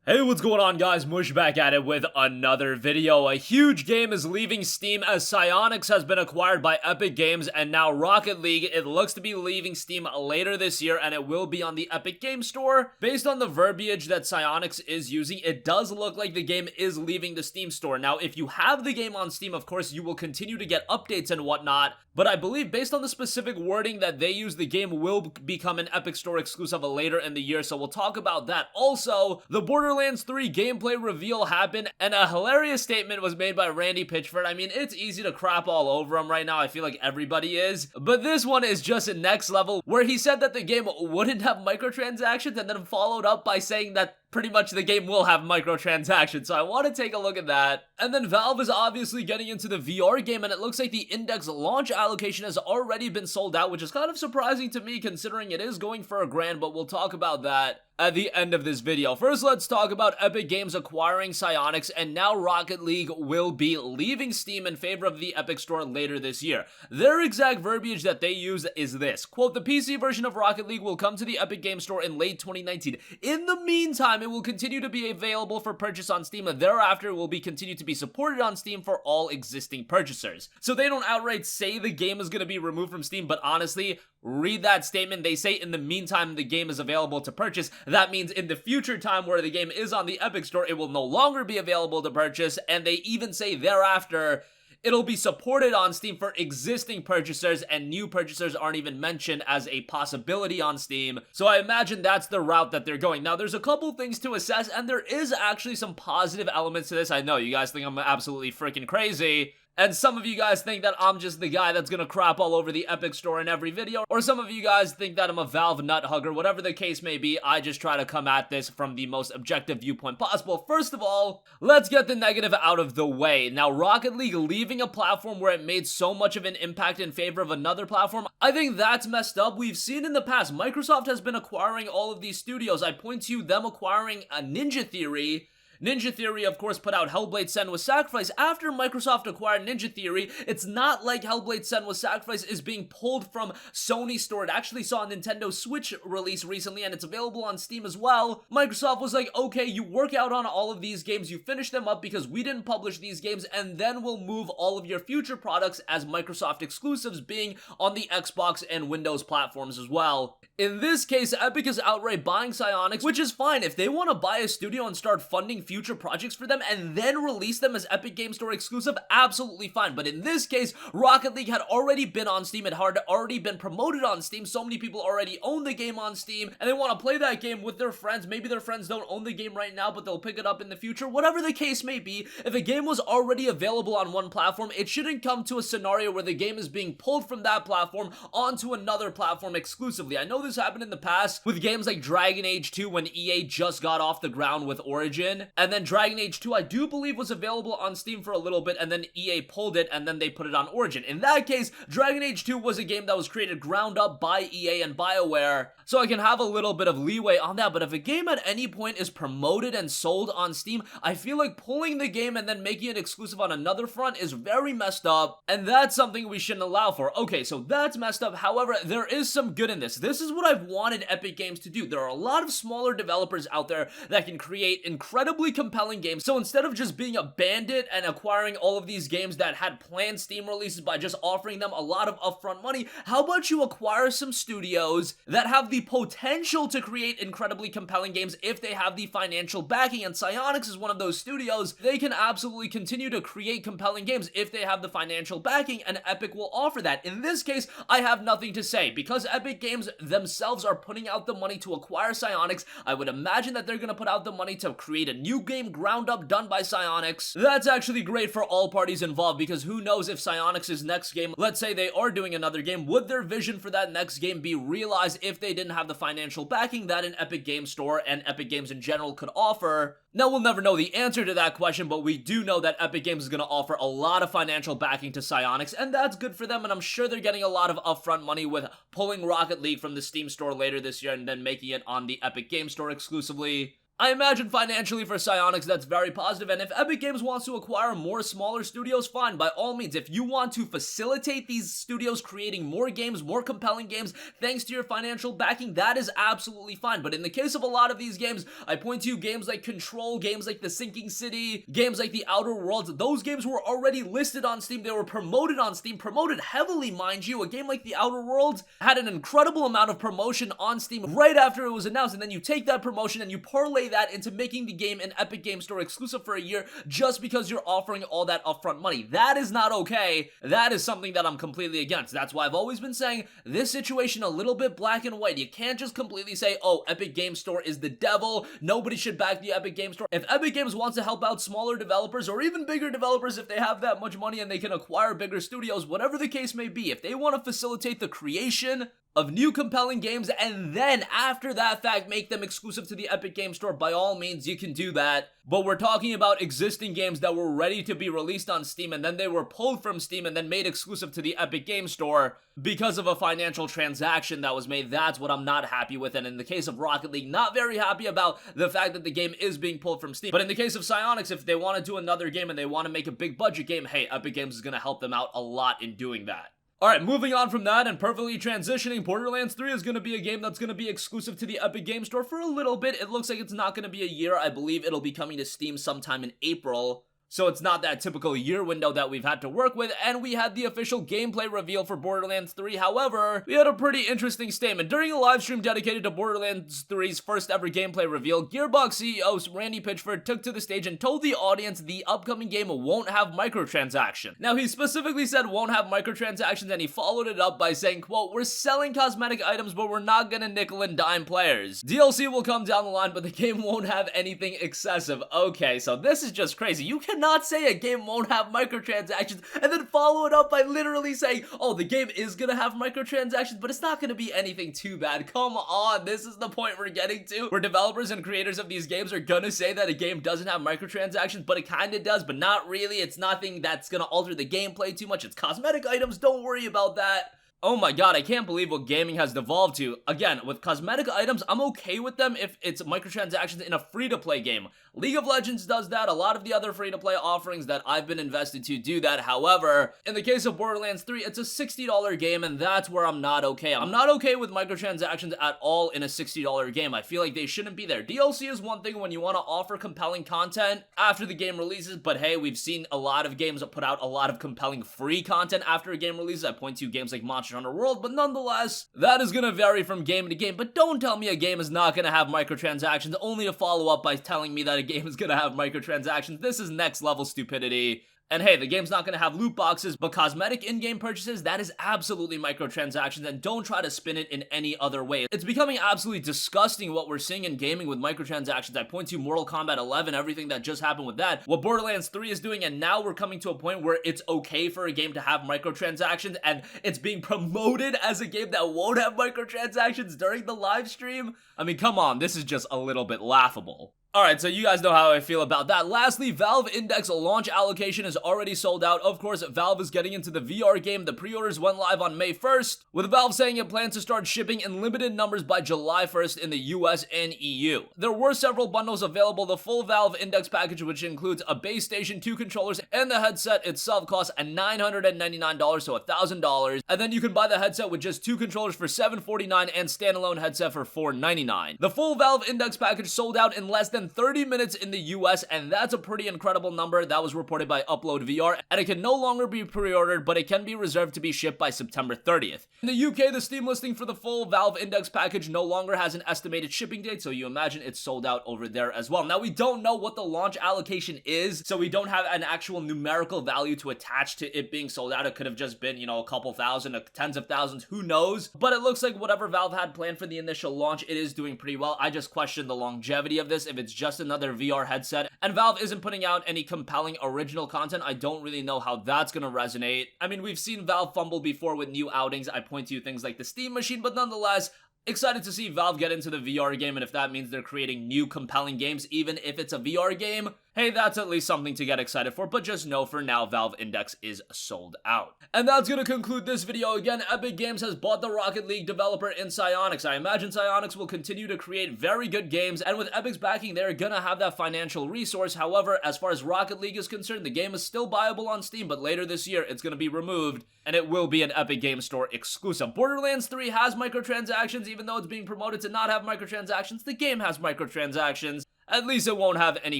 Hey, what's going on, guys? Mush back at it with another video. A huge game is leaving Steam as Psyonix has been acquired by Epic Games, and now Rocket League, it looks to be leaving Steam later this year, and it will be on the Epic Game Store. Based on the verbiage that Psyonix is using, it does look like the game is leaving the Steam store. Now, if you have the game on Steam, of course, you will continue to get updates and whatnot, but I believe based on the specific wording that they use, the game will become an Epic Store exclusive later in the year, so we'll talk about that. Also, the Borderlands 3 gameplay reveal happened, and a hilarious statement was made by Randy Pitchford. I mean, it's easy to crap all over him right now, I feel like everybody is, but this one is just next level, where he said that the game wouldn't have microtransactions, and then followed up by saying that pretty much the game will have microtransactions, so I want to take a look at that. And then Valve is obviously getting into the VR game, and it looks like the Index launch allocation has already been sold out, which is kind of surprising to me considering it is going for $1,000, but we'll talk about that at the end of this video. First, let's talk about Epic Games acquiring Psyonix, and now Rocket League will be leaving Steam in favor of the Epic Store later this year. Their exact verbiage that they use is this, quote, "The PC version of Rocket League will come to the Epic Games Store in late 2019. In the meantime, it will continue to be available for purchase on Steam, and thereafter it will be continued to be supported on Steam for all existing purchasers." So they don't outright say the game is going to be removed from Steam, but honestly, read that statement. They say in the meantime the game is available to purchase. That means in the future time where the game is on the Epic Store, it will no longer be available to purchase, and they even say thereafter it'll be supported on Steam for existing purchasers, and new purchasers aren't even mentioned as a possibility on Steam. So I imagine that's the route that they're going. Now, there's a couple things to assess, and there is actually some positive elements to this. I know you guys think I'm absolutely freaking crazy, and some of you guys think that I'm just the guy that's gonna crap all over the Epic Store in every video, or some of you guys think that I'm a Valve nut hugger. Whatever the case may be, I just try to come at this from the most objective viewpoint possible. First of all, let's get the negative out of the way. Now, Rocket League leaving a platform where it made so much of an impact in favor of another platform, I think that's messed up. We've seen in the past, Microsoft has been acquiring all of these studios. I point to them acquiring a Ninja Theory. Ninja Theory, of course, put out Hellblade: Senua's Sacrifice. After Microsoft acquired Ninja Theory, it's not like Hellblade: Senua's Sacrifice is being pulled from Sony's store. It actually saw a Nintendo Switch release recently, and it's available on Steam as well. Microsoft was like, okay, you work out on all of these games, you finish them up because we didn't publish these games, and then we'll move all of your future products as Microsoft exclusives being on the Xbox and Windows platforms as well. In this case, Epic is outright buying Psyonix, which is fine. If they want to buy a studio and start funding future projects for them and then release them as Epic Game Store exclusive, absolutely fine. But in this case, Rocket League had already been on Steam, it had already been promoted on Steam, so many people already own the game on Steam, and they want to play that game with their friends. Maybe their friends don't own the game right now, but they'll pick it up in the future. Whatever the case may be, if a game was already available on one platform, it shouldn't come to a scenario where the game is being pulled from that platform onto another platform exclusively. I know this happened in the past with games like Dragon Age 2 when EA just got off the ground with Origin, and then Dragon Age 2 I do believe was available on Steam for a little bit, and then EA pulled it and then they put it on Origin. In that case, Dragon Age 2 was a game that was created ground up by EA and BioWare, so I can have a little bit of leeway on that. But if a game at any point is promoted and sold on Steam, I feel like pulling the game and then making it exclusive on another front is very messed up, and that's something we shouldn't allow for. Okay, so that's messed up. However, there is some good in this. This is what I've wanted Epic Games to do. There are a lot of smaller developers out there that can create incredibly compelling games. So instead of just being a bandit and acquiring all of these games that had planned Steam releases by just offering them a lot of upfront money, how about you acquire some studios that have the potential to create incredibly compelling games if they have the financial backing? And Psyonix is one of those studios. They can absolutely continue to create compelling games if they have the financial backing, and Epic will offer that. In this case, I have nothing to say. Because Epic Games themselves are putting out the money to acquire Psyonix, I would imagine that they're going to put out the money to create a new game ground up done by Psyonix. That's actually great for all parties involved, because who knows if Psyonix's next game, let's say they are doing another game, would their vision for that next game be realized if they didn't have the financial backing that an Epic Game Store and Epic Games in general could offer? Now, we'll never know the answer to that question, but we do know that Epic Games is going to offer a lot of financial backing to Psyonix, and that's good for them, and I'm sure they're getting a lot of upfront money with pulling Rocket League from the Steam store later this year and then making it on the Epic Game Store exclusively. I imagine financially for Psyonix that's very positive, and if Epic Games wants to acquire more smaller studios, fine, by all means. If you want to facilitate these studios creating more games, more compelling games, thanks to your financial backing, that is absolutely fine. But in the case of a lot of these games, I point to games like Control, games like The Sinking City, games like The Outer Worlds, those games were already listed on Steam, they were promoted on Steam, promoted heavily, mind you. A game like The Outer Worlds had an incredible amount of promotion on Steam right after it was announced, and then you take that promotion and you parlay that into making the game an Epic Game Store exclusive for a year just because you're offering all that upfront money. That is not okay. That is something that I'm completely against. That's why I've always been saying this situation a little bit black and white. You can't just completely say, oh, Epic Game Store is the devil. Nobody should back the Epic Game Store. If Epic Games wants to help out smaller developers or even bigger developers, if they have that much money and they can acquire bigger studios, whatever the case may be, if they want to facilitate the creation of new compelling games and then after that fact make them exclusive to the Epic Game Store, by all means you can do that. But we're talking about existing games that were ready to be released on Steam and then they were pulled from Steam and then made exclusive to the Epic Game Store because of a financial transaction that was made. That's what I'm not happy with, and in the case of Rocket League, not very happy about the fact that the game is being pulled from Steam. But in the case of Psyonix, if they want to do another game and they want to make a big budget game, hey, Epic Games is going to help them out a lot in doing that. Alright, moving on from that and perfectly transitioning, Borderlands 3 is going to be a game that's going to be exclusive to the Epic Game Store for a little bit. It looks like it's not going to be a year. I believe it'll be coming to Steam sometime in April. So it's not that typical year window that we've had to work with, and we had the official gameplay reveal for Borderlands 3. However, we had a pretty interesting statement. During a live stream dedicated to Borderlands 3's first ever gameplay reveal, Gearbox CEO Randy Pitchford took to the stage and told the audience the upcoming game won't have microtransactions. Now, he specifically said won't have microtransactions, and he followed it up by saying, quote, "We're selling cosmetic items, but we're not gonna nickel and dime players. DLC will come down the line, but the game won't have anything excessive." Okay, so this is just crazy. You cannot say a game won't have microtransactions and then follow it up by literally saying, oh, the game is gonna have microtransactions, but it's not gonna be anything too bad. Come on, this is the point we're getting to, where developers and creators of these games are gonna say that a game doesn't have microtransactions, but it kinda does, but not really. It's nothing that's gonna alter the gameplay too much. It's cosmetic items, don't worry about that. Oh my god, I can't believe what gaming has devolved to. Again, with cosmetic items, I'm okay with them if it's microtransactions in a free-to-play game. League of Legends does that. A lot of the other free-to-play offerings that I've been invested to do that. However, in the case of Borderlands 3, it's a $60 game, and that's where I'm not okay. I'm not okay with microtransactions at all in a $60 game. I feel like they shouldn't be there. DLC is one thing when you want to offer compelling content after the game releases, but hey, we've seen a lot of games that put out a lot of compelling free content after a game releases. I point to games like Monster Hunter World, but nonetheless, that is going to vary from game to game. But don't tell me a game is not going to have microtransactions only to follow up by telling me that a game is going to have microtransactions. This is next level stupidity. And hey, the game's not going to have loot boxes, but cosmetic in-game purchases, that is absolutely microtransactions, and don't try to spin it in any other way. It's becoming absolutely disgusting what we're seeing in gaming with microtransactions. I point to Mortal Kombat 11, everything that just happened with that, what Borderlands 3 is doing, and now we're coming to a point where it's okay for a game to have microtransactions, and it's being promoted as a game that won't have microtransactions during the live stream. I mean, come on, this is just a little bit laughable. Alright, so you guys know how I feel about that. Lastly, Valve Index launch allocation is already sold out. Of course, Valve is getting into the VR game. The pre-orders went live on May 1st, with Valve saying it plans to start shipping in limited numbers by July 1st in the US and EU. There were several bundles available. The full Valve Index package, which includes a base station, 2 controllers, and the headset itself, costs $999, so $1,000. And then you can buy the headset with just 2 controllers for $749 and standalone headset for $499. The full Valve Index package sold out in less than 30 minutes in the US, and that's a pretty incredible number. That was reported by Upload VR, and it can no longer be pre-ordered, but it can be reserved to be shipped by September 30th. In the UK, the Steam listing for the full Valve Index package no longer has an estimated shipping date, so you imagine it's sold out over there as well. Now, we don't know what the launch allocation is, so we don't have an actual numerical value to attach to it being sold out. It could have just been, you know, a couple thousand, tens of thousands, who knows? But it looks like whatever Valve had planned for the initial launch, it is doing pretty well. I just question the longevity of this. If it's just another VR headset and Valve isn't putting out any compelling original content, I don't really know how that's gonna resonate. I mean, we've seen Valve fumble before with new outings. I point to things like the Steam Machine, but nonetheless, Excited to see Valve get into the VR game, and if that means they're creating new compelling games, even if it's a VR game, hey, that's at least something to get excited for, but just know for now, Valve Index is sold out. And that's gonna conclude this video. Again, Epic Games has bought the Rocket League developer in Psyonix. I imagine Psyonix will continue to create very good games, and with Epic's backing, they're gonna have that financial resource. However, as far as Rocket League is concerned, the game is still buyable on Steam, but later this year, it's gonna be removed, and it will be an Epic Games Store exclusive. Borderlands 3 has microtransactions, even though it's being promoted to not have microtransactions. The game has microtransactions. At least it won't have any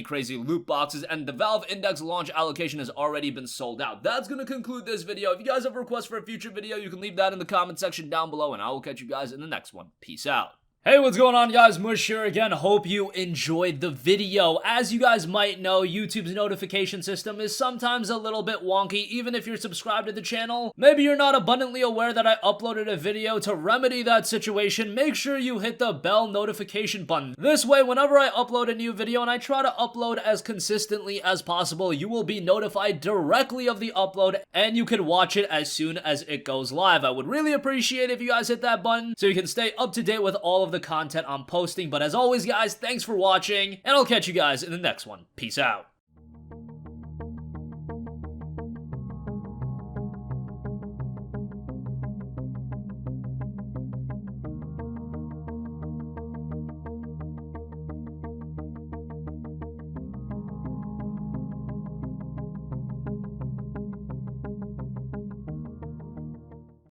crazy loot boxes, and the Valve Index launch allocation has already been sold out. That's gonna conclude this video. If you guys have a request for a future video, you can leave that in the comment section down below, and I will catch you guys in the next one. Peace out. Hey, what's going on, guys? Mush here again. Hope you enjoyed the video. As you guys might know, YouTube's notification system is sometimes a little bit wonky, even if you're subscribed to the channel. Maybe you're not abundantly aware that I uploaded a video. To remedy that situation, make sure you hit the bell notification button. This way, whenever I upload a new video, and I try to upload as consistently as possible, you will be notified directly of the upload, and you can watch it as soon as it goes live. I would really appreciate if you guys hit that button so you can stay up to date with all of the content I'm posting. But as always, guys, thanks for watching, and I'll catch you guys in the next one. Peace out.